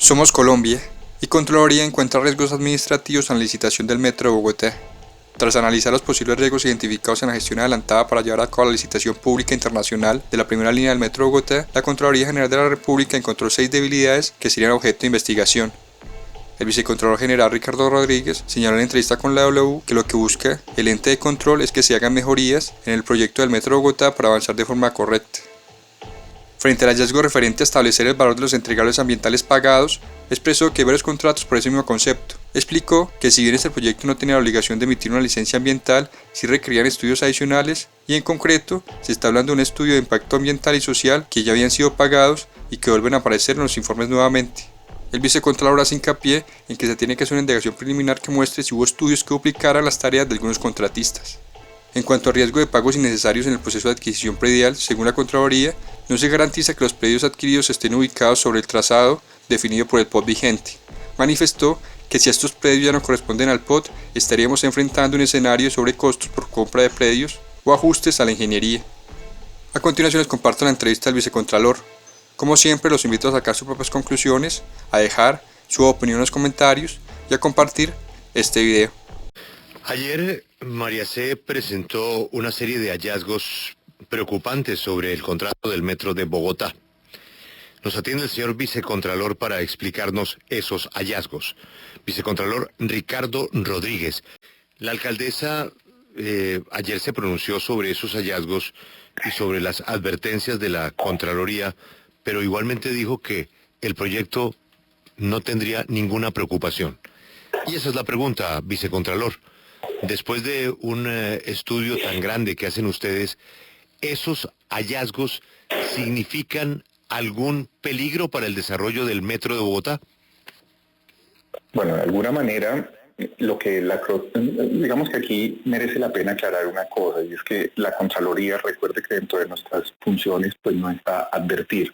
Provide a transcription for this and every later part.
Somos Colombia y Contraloría encuentra riesgos administrativos en la licitación del Metro de Bogotá. Tras analizar los posibles riesgos identificados en la gestión adelantada para llevar a cabo la licitación pública internacional de la primera línea del Metro de Bogotá, la Contraloría General de la República encontró 6 debilidades que serían objeto de investigación. El vicecontralor general Ricardo Rodríguez señaló en entrevista con la W que lo que busca el ente de control es que se hagan mejorías en el proyecto del Metro de Bogotá para avanzar de forma correcta. Frente al hallazgo referente a establecer el valor de los entregables ambientales pagados, expresó que hay varios contratos por ese mismo concepto. Explicó que si bien este proyecto no tenía la obligación de emitir una licencia ambiental, sí requerían estudios adicionales y en concreto se está hablando de un estudio de impacto ambiental y social que ya habían sido pagados y que vuelven a aparecer en los informes nuevamente. El vicecontralor hace hincapié en que se tiene que hacer una indagación preliminar que muestre si hubo estudios que duplicaran las tareas de algunos contratistas. En cuanto al riesgo de pagos innecesarios en el proceso de adquisición predial, según la Contraloría, no se garantiza que los predios adquiridos estén ubicados sobre el trazado definido por el POT vigente. Manifestó que si estos predios ya no corresponden al POT, estaríamos enfrentando un escenario sobre costos por compra de predios o ajustes a la ingeniería. A continuación les comparto la entrevista al vicecontralor. Como siempre, los invito a sacar sus propias conclusiones, a dejar su opinión en los comentarios y a compartir este video. Ayer María C. presentó una serie de hallazgos preocupantes sobre el contrato del Metro de Bogotá. Nos atiende el señor vicecontralor para explicarnos esos hallazgos. Vicecontralor Ricardo Rodríguez. La alcaldesa ayer se pronunció sobre esos hallazgos y sobre las advertencias de la Contraloría, pero igualmente dijo que el proyecto no tendría ninguna preocupación. Y esa es la pregunta, vicecontralor. Después de un estudio tan grande que hacen ustedes, ¿esos hallazgos significan algún peligro para el desarrollo del Metro de Bogotá? Bueno, de alguna manera, digamos que aquí merece la pena aclarar una cosa, y es que la Contraloría, recuerde que dentro de nuestras funciones, pues no está advertir.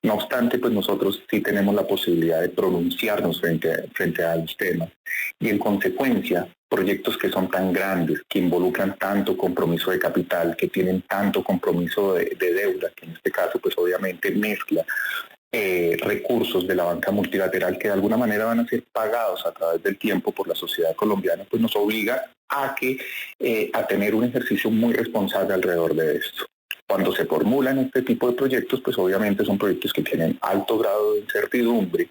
No obstante, pues nosotros sí tenemos la posibilidad de pronunciarnos frente a los temas. Y en consecuencia, proyectos que son tan grandes, que involucran tanto compromiso de capital, que tienen tanto compromiso de deuda, que en este caso pues obviamente mezcla recursos de la banca multilateral que de alguna manera van a ser pagados a través del tiempo por la sociedad colombiana, pues nos obliga a tener un ejercicio muy responsable alrededor de esto. Cuando se formulan este tipo de proyectos, pues obviamente son proyectos que tienen alto grado de incertidumbre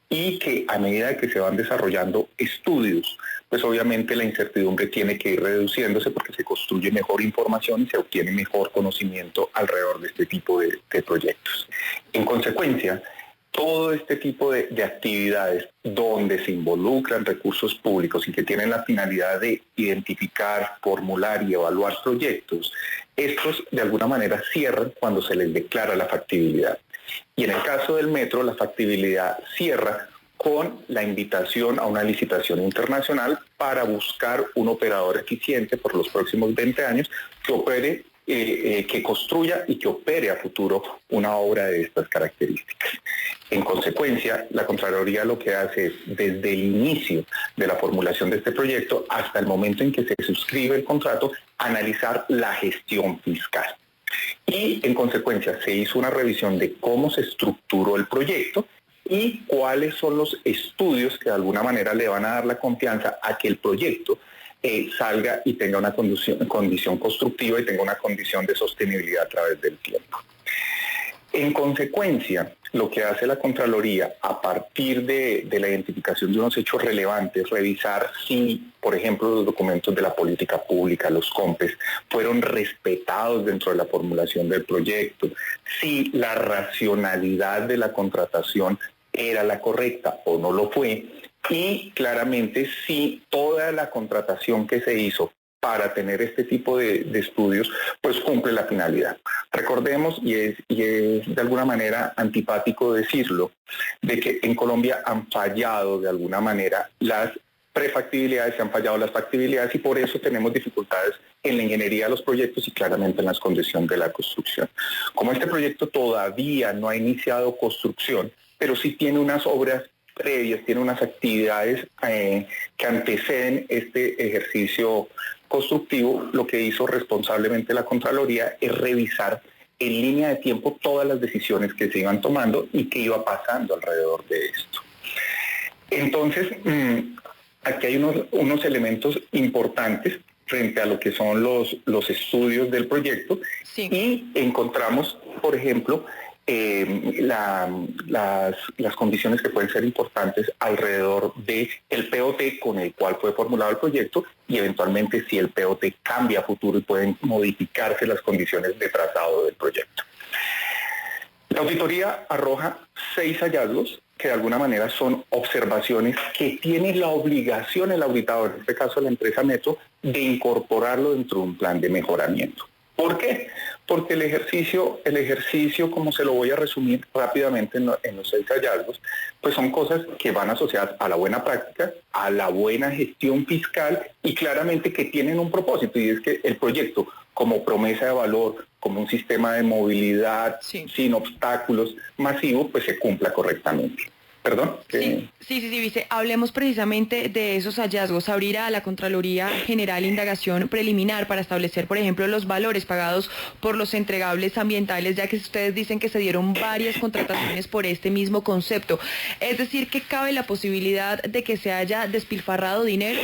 y que a medida que se van desarrollando estudios, pues obviamente la incertidumbre tiene que ir reduciéndose porque se construye mejor información y se obtiene mejor conocimiento alrededor de este tipo de proyectos. En consecuencia, todo este tipo de actividades donde se involucran recursos públicos y que tienen la finalidad de identificar, formular y evaluar proyectos, estos de alguna manera cierran cuando se les declara la factibilidad. Y en el caso del metro, la factibilidad cierra con la invitación a una licitación internacional para buscar un operador eficiente por los próximos 20 años que opere, que construya y que opere a futuro una obra de estas características. En consecuencia, la Contraloría lo que hace es, desde el inicio de la formulación de este proyecto hasta el momento en que se suscribe el contrato, analizar la gestión fiscal. Y en consecuencia se hizo una revisión de cómo se estructuró el proyecto y cuáles son los estudios que de alguna manera le van a dar la confianza a que el proyecto salga y tenga una condición constructiva y tenga una condición de sostenibilidad a través del tiempo. En consecuencia, lo que hace la Contraloría a partir de la identificación de unos hechos relevantes, revisar si, por ejemplo, los documentos de la política pública, los COMPES, fueron respetados dentro de la formulación del proyecto, si la racionalidad de la contratación era la correcta o no lo fue, y claramente si toda la contratación que se hizo para tener este tipo de estudios, pues cumple la finalidad. Recordemos, y es de alguna manera antipático decirlo, de que en Colombia han fallado de alguna manera las prefactibilidades, se han fallado las factibilidades y por eso tenemos dificultades en la ingeniería de los proyectos y claramente en las condiciones de la construcción. Como este proyecto todavía no ha iniciado construcción, pero sí tiene unas obras previas, tiene unas actividades que anteceden este ejercicio constructivo, lo que hizo responsablemente la Contraloría es revisar en línea de tiempo todas las decisiones que se iban tomando y que iba pasando alrededor de esto. Entonces, aquí hay unos elementos importantes frente a lo que son los estudios del proyecto, sí. Y encontramos, por ejemplo, las condiciones que pueden ser importantes alrededor del POT con el cual fue formulado el proyecto y eventualmente si el POT cambia a futuro y pueden modificarse las condiciones de trazado del proyecto. La auditoría arroja 6 hallazgos que de alguna manera son observaciones que tiene la obligación el auditador, en este caso la empresa Metro, de incorporarlo dentro de un plan de mejoramiento. ¿Por qué? Porque el ejercicio, como se lo voy a resumir rápidamente en los 6 hallazgos, pues son cosas que van asociadas a la buena práctica, a la buena gestión fiscal y claramente que tienen un propósito, y es que el proyecto como promesa de valor, como un sistema de movilidad sin obstáculos masivo, pues se cumpla correctamente. ¿Perdón? Sí, vice. Hablemos precisamente de esos hallazgos. Abrirá a la Contraloría General indagación preliminar para establecer, por ejemplo, los valores pagados por los entregables ambientales, ya que ustedes dicen que se dieron varias contrataciones por este mismo concepto. Es decir, que cabe la posibilidad de que se haya despilfarrado dinero.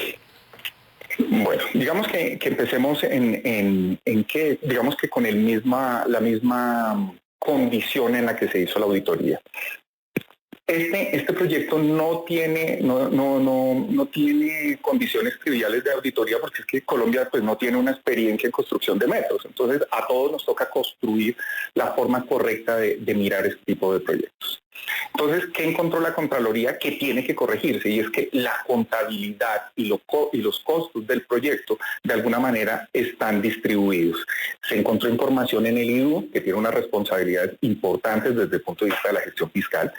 Bueno, digamos que empecemos en que, digamos que con la misma condición en la que se hizo la auditoría. Este proyecto no tiene condiciones triviales de auditoría porque es que Colombia pues no tiene una experiencia en construcción de metros. Entonces a todos nos toca construir la forma correcta de mirar este tipo de proyectos. Entonces, ¿qué encontró la Contraloría que tiene que corregirse? Y es que la contabilidad y los costos del proyecto de alguna manera están distribuidos. Se encontró información en el IDU que tiene unas responsabilidades importantes desde el punto de vista de la gestión fiscal.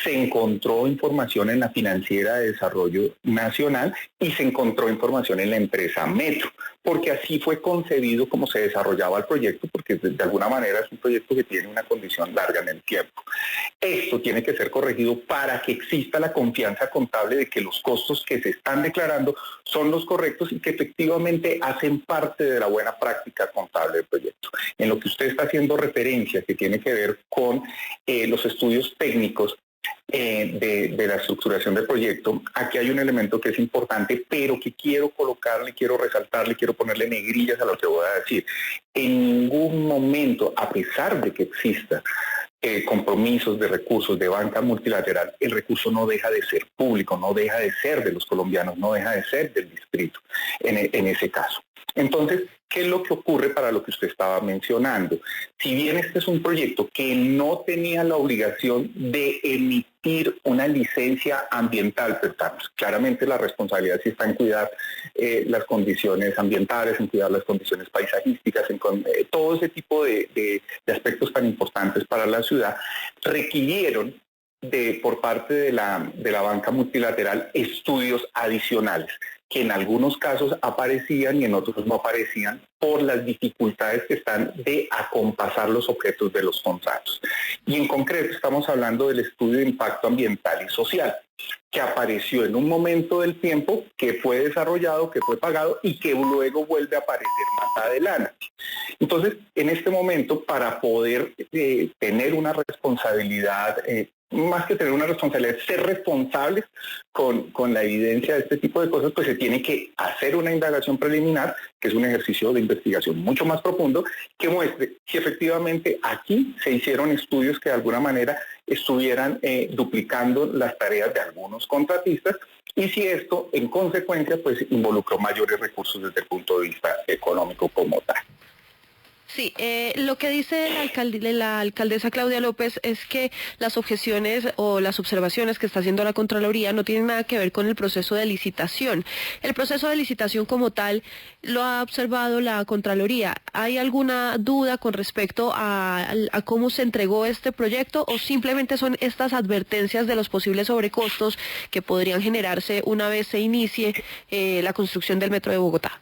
Se encontró información en la Financiera de Desarrollo Nacional y se encontró información en la empresa Metro, porque así fue concebido como se desarrollaba el proyecto, porque de alguna manera es un proyecto que tiene una condición larga en el tiempo. Esto tiene que ser corregido para que exista la confianza contable de que los costos que se están declarando son los correctos y que efectivamente hacen parte de la buena práctica contable del proyecto. En lo que usted está haciendo referencia, que tiene que ver con los estudios técnicos de la estructuración del proyecto, aquí hay un elemento que es importante, pero que quiero colocarle, quiero resaltarle, quiero ponerle negrillas a lo que voy a decir. En ningún momento, a pesar de que exista compromisos de recursos de banca multilateral, el recurso no deja de ser público, no deja de ser de los colombianos, no deja de ser del distrito en ese caso. Entonces, ¿qué es lo que ocurre para lo que usted estaba mencionando? Si bien este es un proyecto que no tenía la obligación de emitir una licencia ambiental, pero claramente la responsabilidad sí está en cuidar las condiciones ambientales, en cuidar las condiciones paisajísticas, en todo ese tipo de aspectos tan importantes para la ciudad, requirieron por parte de la banca multilateral estudios adicionales que en algunos casos aparecían y en otros no aparecían por las dificultades que están de acompasar los objetos de los contratos. Y en concreto estamos hablando del estudio de impacto ambiental y social, que apareció en un momento del tiempo, que fue desarrollado, que fue pagado y que luego vuelve a aparecer más adelante. Entonces, en este momento, para poder tener una responsabilidad, más que tener una responsabilidad, ser responsables con la evidencia de este tipo de cosas, pues se tiene que hacer una indagación preliminar, que es un ejercicio de investigación mucho más profundo, que muestre si efectivamente aquí se hicieron estudios que de alguna manera estuvieran duplicando las tareas de algunos contratistas y si esto, en consecuencia, pues involucró mayores recursos desde el punto de vista económico como tal. Sí, lo que dice la alcaldesa Claudia López es que las objeciones o las observaciones que está haciendo la Contraloría no tienen nada que ver con el proceso de licitación. El proceso de licitación como tal lo ha observado la Contraloría. ¿Hay alguna duda con respecto a cómo se entregó este proyecto o simplemente son estas advertencias de los posibles sobrecostos que podrían generarse una vez se inicie la construcción del Metro de Bogotá?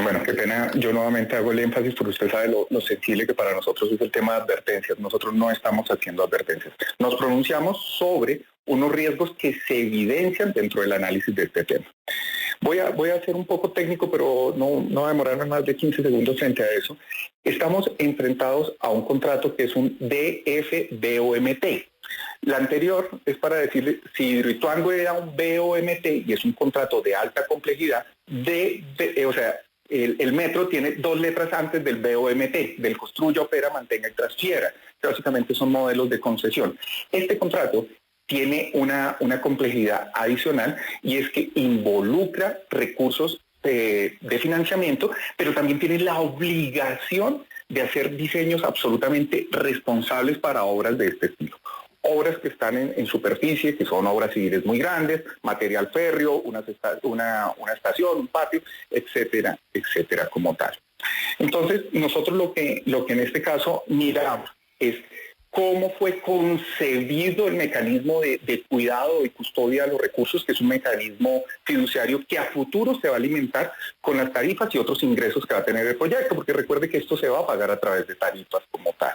Bueno, qué pena, yo nuevamente hago el énfasis porque usted sabe lo sensible que para nosotros es el tema de advertencias. Nosotros no estamos haciendo advertencias. Nos pronunciamos sobre unos riesgos que se evidencian dentro del análisis de este tema. Voy a ser un poco técnico, pero no va a demorarme más de 15 segundos frente a eso. Estamos enfrentados a un contrato que es un DF-BOMT. La anterior es para decirle, si Hidroituango era un BOMT y es un contrato de alta complejidad, o sea, el metro tiene 2 letras antes del BOMT, del construya, opera, mantenga y transfiera, que básicamente son modelos de concesión. Este contrato tiene una complejidad adicional y es que involucra recursos de financiamiento, pero también tiene la obligación de hacer diseños absolutamente responsables para obras de este estilo. Obras que están en superficie, que son obras civiles muy grandes, material férreo, una estación, un patio, etcétera, etcétera, como tal. Entonces, nosotros lo que en este caso miramos es cómo fue concebido el mecanismo de cuidado y custodia de los recursos, que es un mecanismo fiduciario que a futuro se va a alimentar con las tarifas y otros ingresos que va a tener el proyecto, porque recuerde que esto se va a pagar a través de tarifas como tal.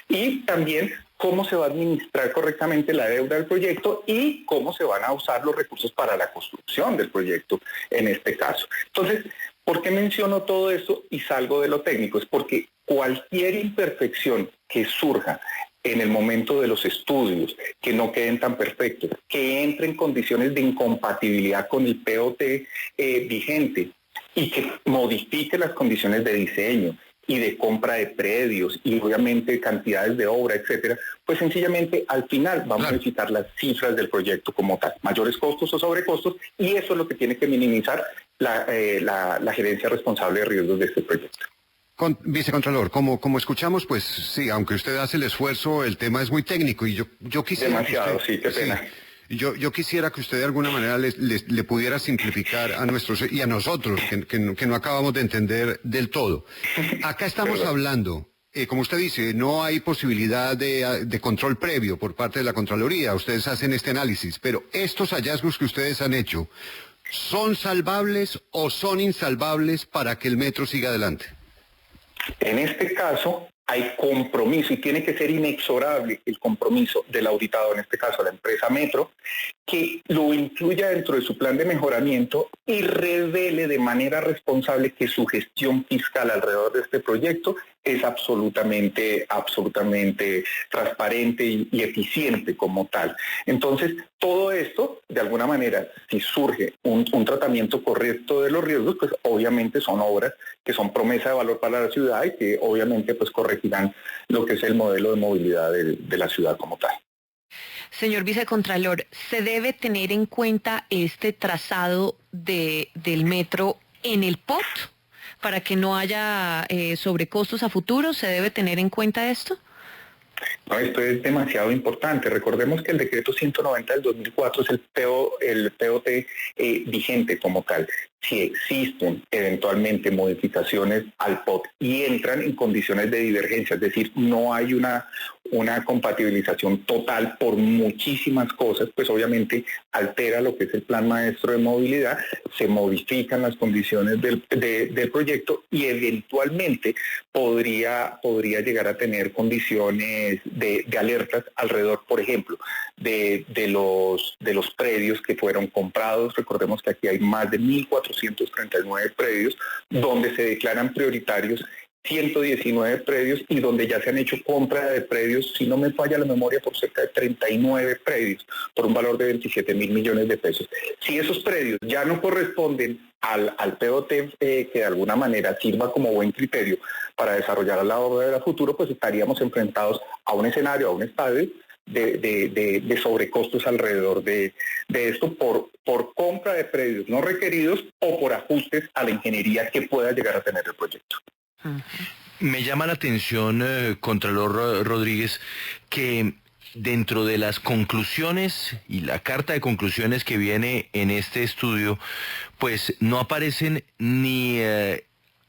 Y también cómo se va a administrar correctamente la deuda del proyecto y cómo se van a usar los recursos para la construcción del proyecto en este caso. Entonces, ¿por qué menciono todo esto y salgo de lo técnico? Es porque cualquier imperfección que surja en el momento de los estudios, que no queden tan perfectos, que entre en condiciones de incompatibilidad con el POT vigente y que modifique las condiciones de diseño y de compra de predios y obviamente cantidades de obra, etcétera, pues sencillamente al final vamos a necesitar las cifras del proyecto como tal, mayores costos o sobrecostos, y eso es lo que tiene que minimizar la gerencia responsable de riesgos de este proyecto. Vicecontralor, como escuchamos, pues sí, aunque usted hace el esfuerzo, el tema es muy técnico y yo quisiera... Demasiado, sí, qué pena. Sí, yo quisiera que usted de alguna manera le pudiera simplificar a nuestros y a nosotros, que no acabamos de entender del todo. Acá estamos hablando, como usted dice, no hay posibilidad de control previo por parte de la Contraloría. Ustedes hacen este análisis, pero estos hallazgos que ustedes han hecho, ¿son salvables o son insalvables para que el metro siga adelante? En este caso hay compromiso y tiene que ser inexorable el compromiso del auditado, en este caso la empresa Metro, que lo incluya dentro de su plan de mejoramiento y revele de manera responsable que su gestión fiscal alrededor de este proyecto es absolutamente transparente y eficiente como tal. Entonces, todo esto, de alguna manera, si surge un tratamiento correcto de los riesgos, pues obviamente son obras que son promesa de valor para la ciudad y que obviamente pues corregirán lo que es el modelo de movilidad de la ciudad como tal. Señor Vicecontralor, ¿se debe tener en cuenta este trazado del metro en el POT para que no haya sobrecostos a futuro? ¿Se debe tener en cuenta esto? No, esto es demasiado importante. Recordemos que el decreto 190 del 2004 es el POT vigente como tal. Si existen eventualmente modificaciones al POT y entran en condiciones de divergencia, es decir, no hay una compatibilización total por muchísimas cosas, pues obviamente altera lo que es el plan maestro de movilidad, se modifican las condiciones del proyecto y eventualmente podría llegar a tener condiciones de alertas alrededor, por ejemplo, de los predios que fueron comprados. Recordemos que aquí hay más de 1.439 predios donde se declaran prioritarios 119 predios y donde ya se han hecho compra de predios, si no me falla la memoria, por cerca de 39 predios, por un valor de 27.000 millones de pesos. Si esos predios ya no corresponden al POT que de alguna manera sirva como buen criterio para desarrollar la obra de futuro, pues estaríamos enfrentados a un escenario, a un estadio de sobrecostos alrededor de esto por compra de predios no requeridos o por ajustes a la ingeniería que pueda llegar a tener el proyecto. Me llama la atención, Contralor Rodríguez, que dentro de las conclusiones y la carta de conclusiones que viene en este estudio, pues no aparecen ni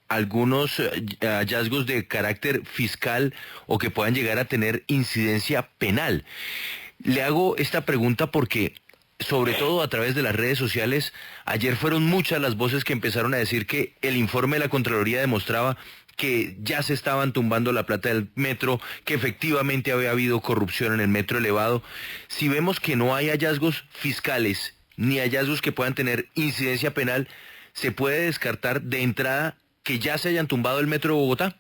algunos hallazgos de carácter fiscal o que puedan llegar a tener incidencia penal. Le hago esta pregunta porque, sobre todo a través de las redes sociales, ayer fueron muchas las voces que empezaron a decir que el informe de la Contraloría demostraba que ya se estaban tumbando la plata del metro, que efectivamente había habido corrupción en el metro elevado. Si vemos que no hay hallazgos fiscales ni hallazgos que puedan tener incidencia penal, ¿se puede descartar de entrada que ya se hayan tumbado el metro de Bogotá?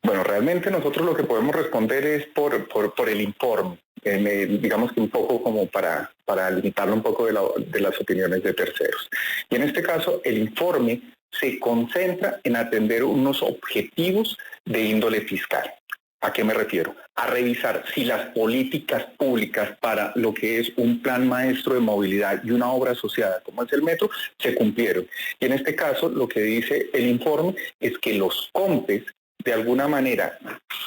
Bueno, realmente nosotros lo que podemos responder es por el informe, digamos que un poco como para limitarlo un poco de las opiniones de terceros. Y en este caso, el informe se concentra en atender unos objetivos de índole fiscal. ¿A qué me refiero? A revisar si las políticas públicas para lo que es un plan maestro de movilidad y una obra asociada como es el metro se cumplieron. Y en este caso lo que dice el informe es que los COMPES de alguna manera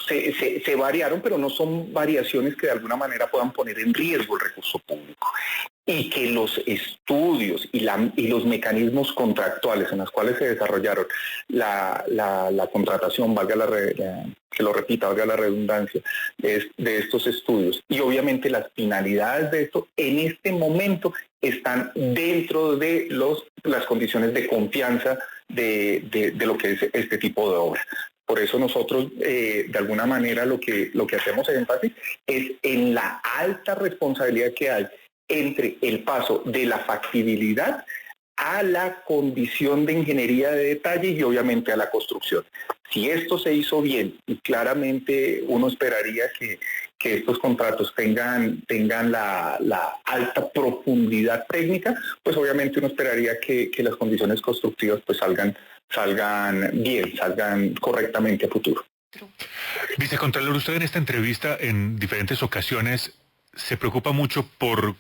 se variaron, pero no son variaciones que de alguna manera puedan poner en riesgo el recurso público. Y que los estudios y los mecanismos contractuales en los cuales se desarrollaron la contratación, que lo repita, valga la redundancia, de estos estudios, y obviamente las finalidades de esto, en este momento están dentro de las condiciones de confianza de lo que es este tipo de obra. Por eso nosotros, de alguna manera, lo que hacemos énfasis es en la alta responsabilidad que hay entre el paso de la factibilidad a la condición de ingeniería de detalle y obviamente a la construcción. Si esto se hizo bien y claramente uno esperaría que estos contratos tengan la alta profundidad técnica, pues obviamente uno esperaría que las condiciones constructivas pues salgan bien, salgan correctamente a futuro. Vicecontralor, usted en esta entrevista en diferentes ocasiones se preocupa mucho por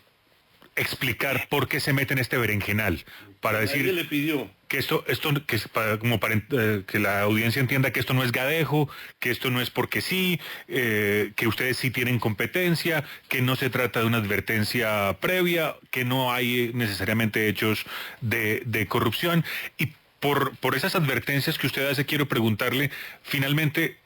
explicar por qué se mete en este berenjenal, para decir le pidió que esto que es para que la audiencia entienda que esto no es gadejo, que esto no es porque sí, que ustedes sí tienen competencia, que no se trata de una advertencia previa, que no hay necesariamente hechos de corrupción. Y por esas advertencias que usted hace, quiero preguntarle, finalmente,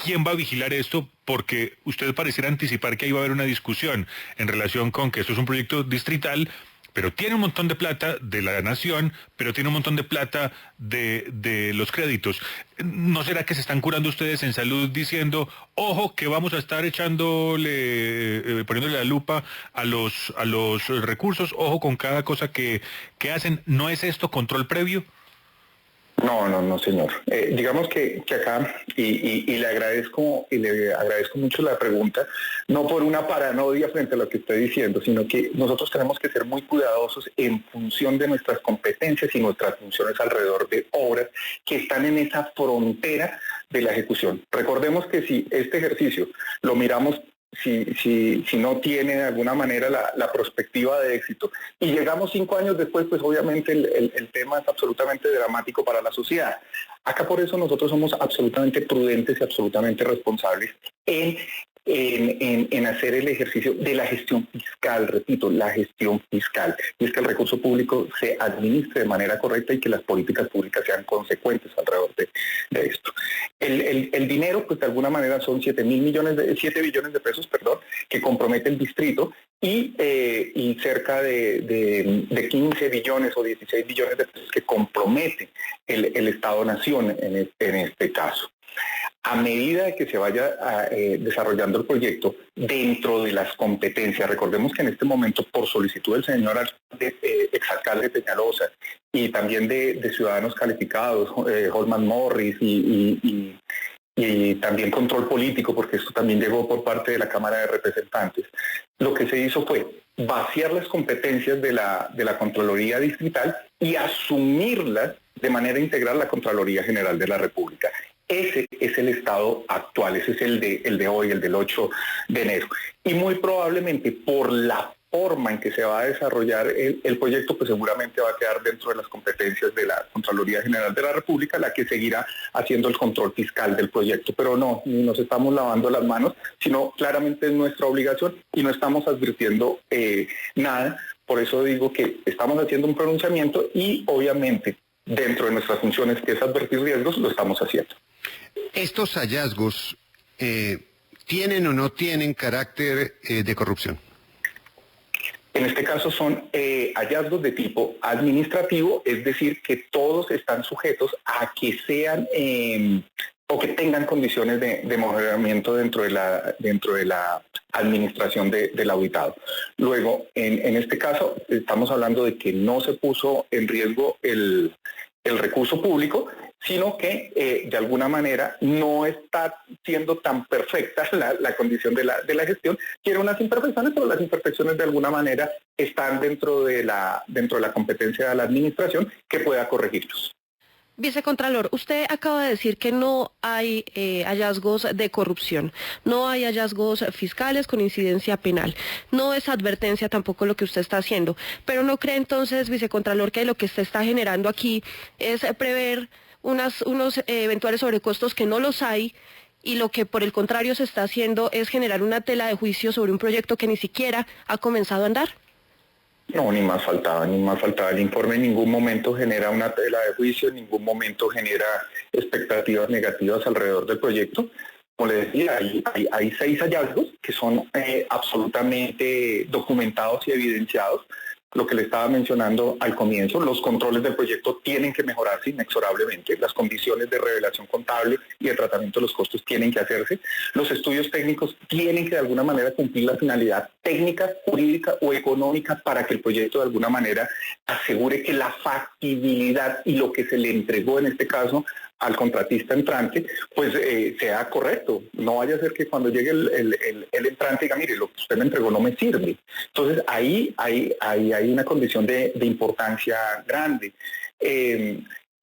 ¿quién va a vigilar esto? Porque usted pareciera anticipar que ahí va a haber una discusión en relación con que esto es un proyecto distrital, pero tiene un montón de plata de la nación, pero tiene un montón de plata de los créditos. ¿No será que se están curando ustedes en salud diciendo, ojo, que vamos a estar poniéndole la lupa a los recursos, ojo con cada cosa que hacen? ¿No es esto control previo? No, señor. Digamos que acá, y le agradezco mucho la pregunta, no por una paranoia frente a lo que estoy diciendo, sino que nosotros tenemos que ser muy cuidadosos en función de nuestras competencias y nuestras funciones alrededor de obras que están en esa frontera de la ejecución. Recordemos que si este ejercicio lo miramos, si no tiene de alguna manera la perspectiva de éxito y llegamos 5 años después, pues obviamente el tema es absolutamente dramático para la sociedad. Acá por eso nosotros somos absolutamente prudentes y absolutamente responsables en hacer el ejercicio de la gestión fiscal, repito, la gestión fiscal, y es que el recurso público se administre de manera correcta y que las políticas públicas sean consecuentes alrededor de esto. El dinero, pues de alguna manera son 7 billones de pesos, que compromete el distrito y cerca de 15 billones o 16 billones de pesos que compromete el Estado-Nación en este caso. A medida de que se vaya desarrollando el proyecto dentro de las competencias, recordemos que en este momento, por solicitud del señor exalcalde de Peñalosa y también de ciudadanos calificados, Holman Morris y también control político, porque esto también llegó por parte de la Cámara de Representantes, lo que se hizo fue vaciar las competencias de la Contraloría Distrital y asumirlas de manera integral la Contraloría General de la República. Ese es el estado actual, ese es el de hoy, el del 8 de enero. Y muy probablemente por la forma en que se va a desarrollar el proyecto, pues seguramente va a quedar dentro de las competencias de la Contraloría General de la República, la que seguirá haciendo el control fiscal del proyecto. Pero no, ni nos estamos lavando las manos, sino claramente es nuestra obligación y no estamos advirtiendo nada. Por eso digo que estamos haciendo un pronunciamiento y obviamente dentro de nuestras funciones, que es advertir riesgos, lo estamos haciendo. ¿Estos hallazgos tienen o no tienen carácter de corrupción? En este caso son hallazgos de tipo administrativo, es decir, que todos están sujetos a que sean o que tengan condiciones de mejoramiento dentro de la administración del auditado. Luego, en este caso, estamos hablando de que no se puso en riesgo el recurso público, sino que de alguna manera no está siendo tan perfecta la condición de la gestión. Tiene unas imperfecciones, pero las imperfecciones de alguna manera están dentro de la competencia de la administración que pueda corregirlos. Vicecontralor, usted acaba de decir que no hay hallazgos de corrupción, no hay hallazgos fiscales con incidencia penal, no es advertencia tampoco lo que usted está haciendo, pero ¿no cree entonces, Vicecontralor, que lo que usted está generando aquí es prever unos eventuales sobrecostos que no los hay y lo que por el contrario se está haciendo es generar una tela de juicio sobre un proyecto que ni siquiera ha comenzado a andar? No, ni más faltaba. El informe en ningún momento genera una tela de juicio, en ningún momento genera expectativas negativas alrededor del proyecto. Como le decía, hay 6 hallazgos que son absolutamente documentados y evidenciados. Lo que le estaba mencionando al comienzo, los controles del proyecto tienen que mejorarse inexorablemente, las condiciones de revelación contable y de tratamiento de los costos tienen que hacerse, los estudios técnicos tienen que de alguna manera cumplir la finalidad técnica, jurídica o económica para que el proyecto de alguna manera asegure que la factibilidad y lo que se le entregó en este caso al contratista entrante, pues sea correcto. No vaya a ser que cuando llegue el entrante diga, mire, lo que usted me entregó no me sirve. Entonces ahí hay una condición de importancia grande.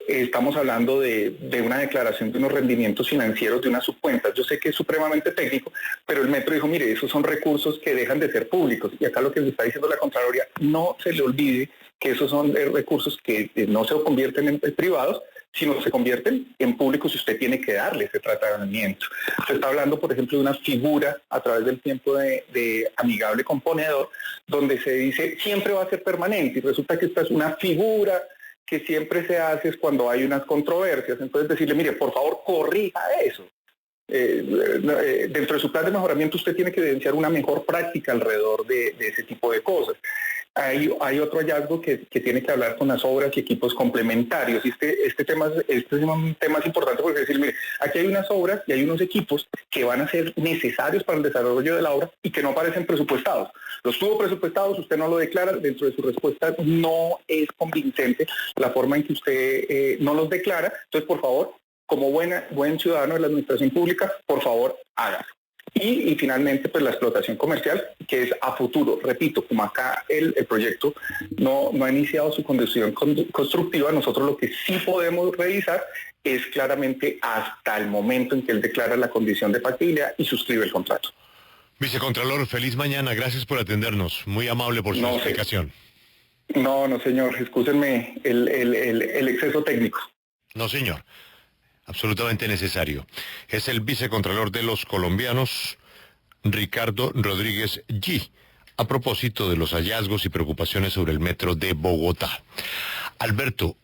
Estamos hablando de una declaración de unos rendimientos financieros de unas subcuentas. Yo sé que es supremamente técnico, pero el Metro dijo, mire, esos son recursos que dejan de ser públicos. Y acá lo que le está diciendo la Contraloría, no se le olvide que esos son recursos que no se convierten en privados, sino se convierten en públicos y usted tiene que darle ese tratamiento. Se está hablando, por ejemplo, de una figura a través del tiempo de amigable componedor, donde se dice siempre va a ser permanente y resulta que esta es una figura que siempre se hace es cuando hay unas controversias. Entonces decirle, mire, por favor, corrija eso. Dentro de su plan de mejoramiento usted tiene que evidenciar una mejor práctica alrededor de ese tipo de cosas. Hay otro hallazgo que tiene que hablar con las obras y equipos complementarios. Y este tema es un tema importante porque decir, mire, aquí hay unas obras y hay unos equipos que van a ser necesarios para el desarrollo de la obra y que no aparecen presupuestados. Los tuvo presupuestados, usted no lo declara, dentro de su respuesta no es convincente la forma en que usted no los declara. Entonces, por favor, como buen ciudadano de la administración pública, por favor, hágalo. Y finalmente, pues la explotación comercial, que es a futuro. Repito, como acá el proyecto no ha iniciado su condición constructiva, nosotros lo que sí podemos revisar es claramente hasta el momento en que él declara la condición de factibilidad y suscribe el contrato. Vicecontralor, feliz mañana. Gracias por atendernos. Muy amable por su explicación. No, señor. Excúsenme el exceso técnico. No, señor. Absolutamente necesario. Es el vicecontralor de los colombianos, Ricardo Rodríguez G., a propósito de los hallazgos y preocupaciones sobre el metro de Bogotá. Alberto.